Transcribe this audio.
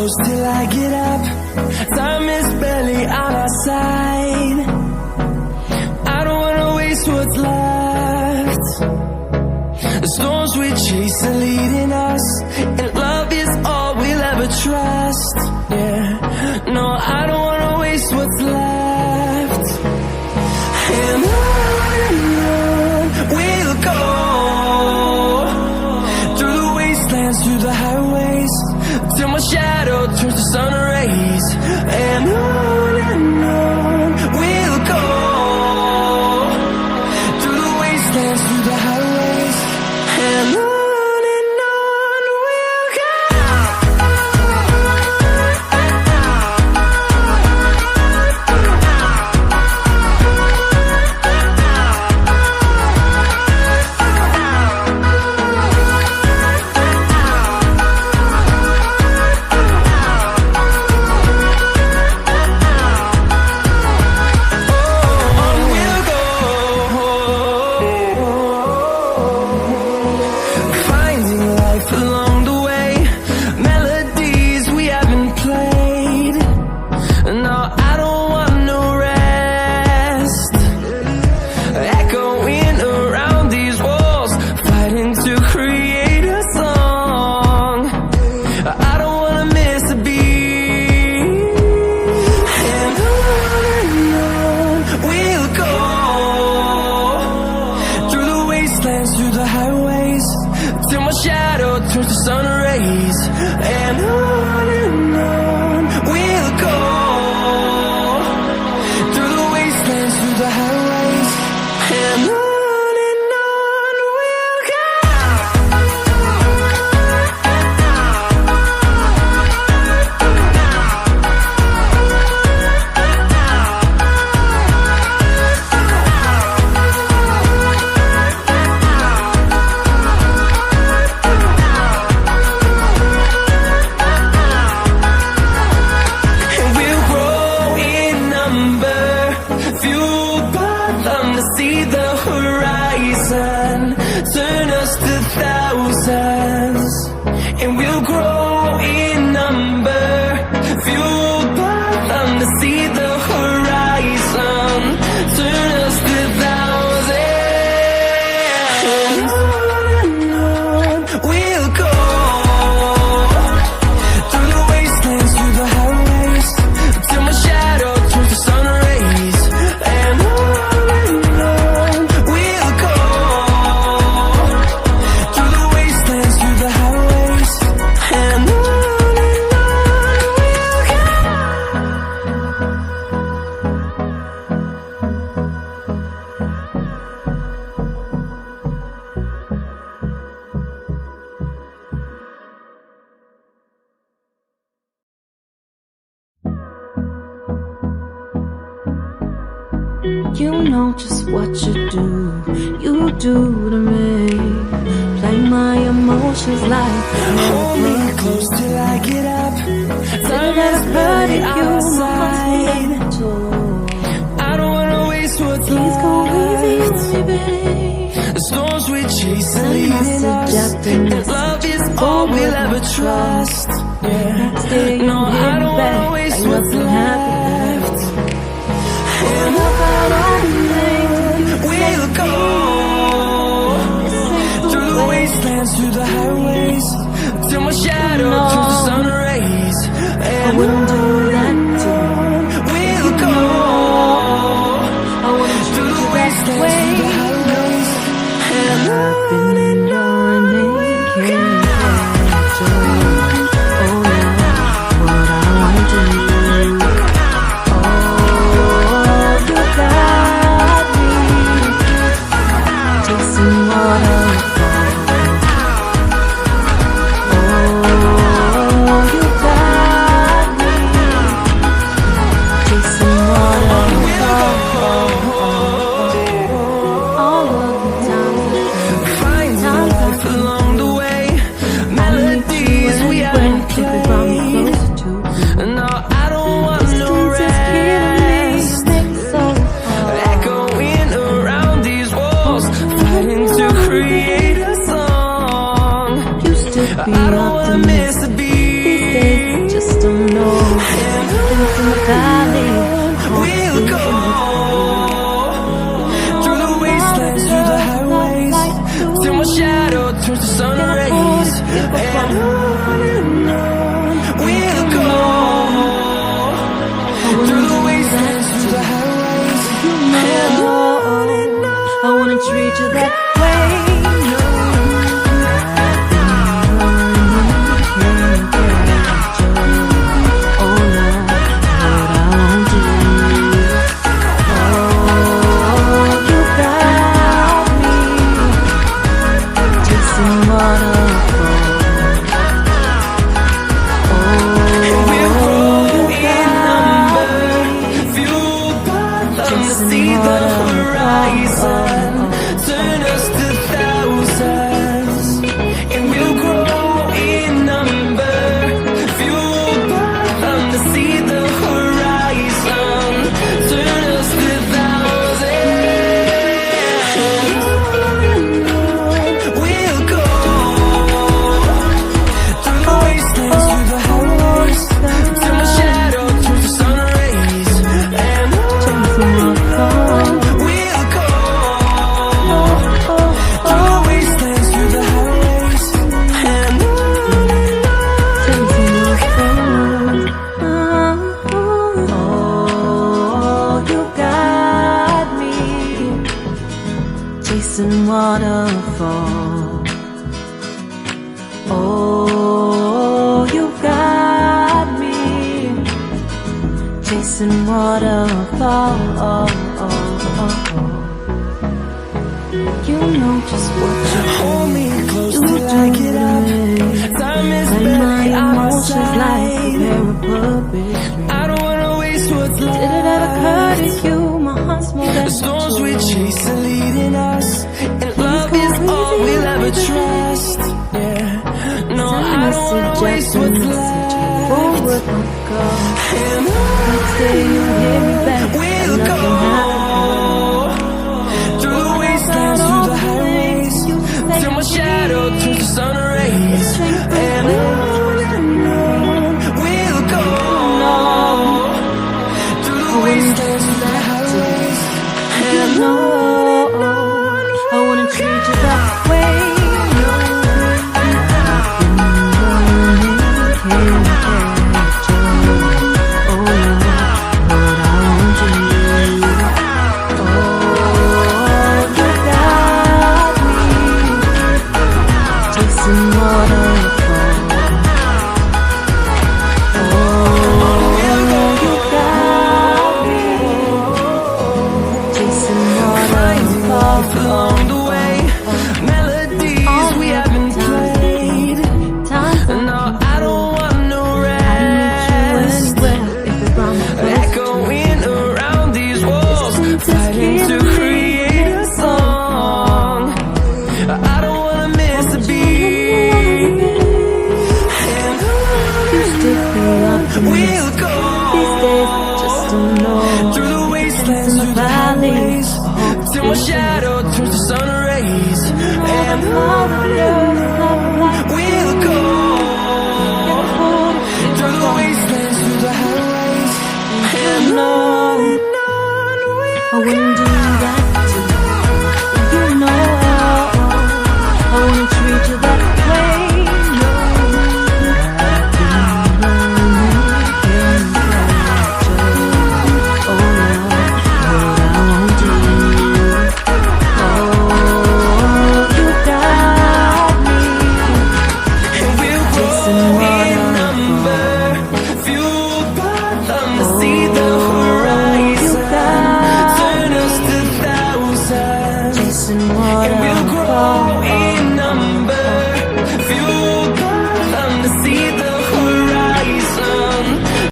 close till I get up. Time is barely on our side. I don't wanna waste what's left. The storms we chase are leading us, and love is all we'll ever trust. Yeah, no, I don't wanna waste what's left. And on we'll go, through the wastelands, through the highways, till my shadow turns to sun rays. And on we'll go, through the wastelands, through the highways, and on we'll go. Through the highways, till my shadow turns to sun rays. And on we'll go, through the wastelands, through the highways, and on we'll go. See the horizon, turn us to thousands, and we'll grow in number, fueled by them to see the horizon, turn us to thousands. And on we'll go, through the wastelands, through the highways, till my shadow turns to sun rays. And on you know just what you do to me. Play my emotions like hold me close till I get up. Time is barely on our side. I don't wanna waste what's left. Please go easy, baby. The storms we chase are leading us, and love is all we'll ever trust. Yeah, no, I don't wanna waste what's left. And we'll go, through the wastelands, through the highways, till my shadow turns to sun rays. And I wouldn't do that to you. We'll go, through the wastelands, through the highways, and I've been running, can't get you. Oh yeah, what I want to do. waterfall. Oh, you got me chasing waterfall. You know just what you Hold me close you till I get up. Time is like my barely on our emotions like a side. pair of puppets. I don't wanna waste what's left. Did it ever occur to you my heart's more than The storms we a tool? chase are leading us, and love is all we'll ever trust. Yeah, no, I don't wanna waste what's left. Forward my girl. And Next day you hear me back, we'll and go nothing happened. through the wastelands, through the highways, till my shadow turns to sun rays. And we'll go through the wastelands, through the highways. And No, I wouldn't treat you that way. along the way, melodies we haven't played. No, I don't want no rest. Echoing around these walls, fighting to create a song. I don't wanna miss a beat. And we'll go through the wastelands, through the highways, till my shadow turns to sun rays. And we'll go through the wastelands, through the highways. And on I wouldn't do